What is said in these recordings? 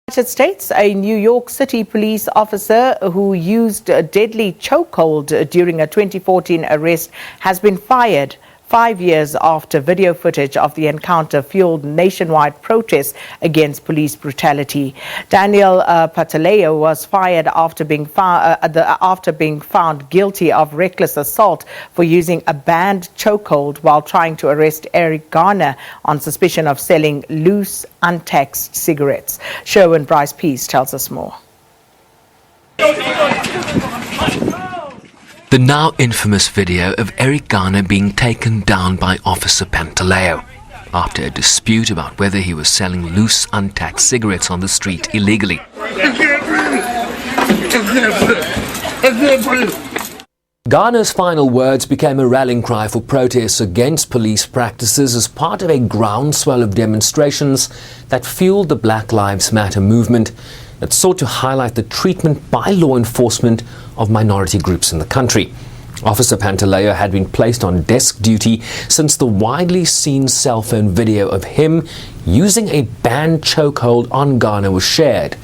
United States, a New York City police officer who used a deadly chokehold during a 2014 arrest has been fired 5 years after video footage of the encounter fueled nationwide protests against police brutality. Daniel Pantaleo was fired after being found guilty of reckless assault for using a banned chokehold while trying to arrest Eric Garner on suspicion of selling loose, untaxed cigarettes. Sherwin Bryce-Pease tells us more. The now infamous video of Eric Garner being taken down by Officer Pantaleo after a dispute about whether he was selling loose, untaxed cigarettes on the street illegally. Garner's final words became a rallying cry for protests against police practices as part of a groundswell of demonstrations that fueled the Black Lives Matter movement that sought to highlight the treatment by law enforcement of minority groups in the country. Officer Pantaleo had been placed on desk duty since the widely seen cell phone video of him using a banned chokehold on Garner was shared.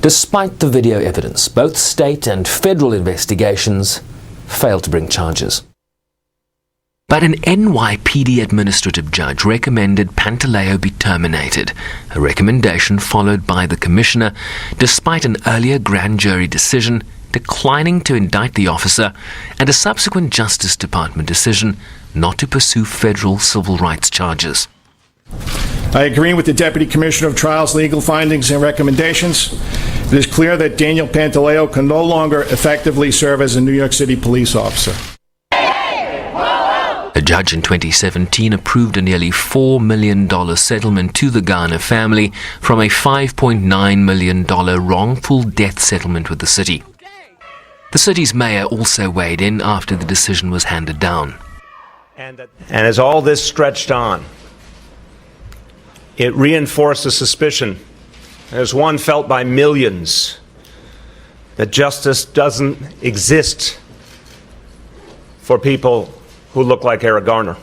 Despite the video evidence, both state and federal investigations failed to bring charges. But an NYPD administrative judge recommended Pantaleo be terminated, a recommendation followed by the commissioner, despite an earlier grand jury decision declining to indict the officer and a subsequent Justice Department decision not to pursue federal civil rights charges. I agree with the Deputy Commissioner of Trials' legal findings and recommendations. It is clear that Daniel Pantaleo can no longer effectively serve as a New York City police officer. A judge in 2017 approved a nearly $4 million settlement to the Garner family from a $5.9 million wrongful death settlement with the city. The city's mayor also weighed in after the decision was handed down. And as all this stretched on, it reinforced the suspicion, as one felt by millions, that justice doesn't exist for people who look like Eric Garner.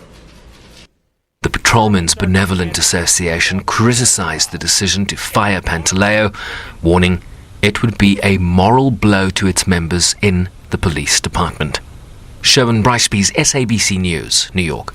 The Patrolmen's Benevolent Association criticized the decision to fire Pantaleo, warning it would be a moral blow to its members in the police department. Sherwin Bryce-Pease, SABC News, New York.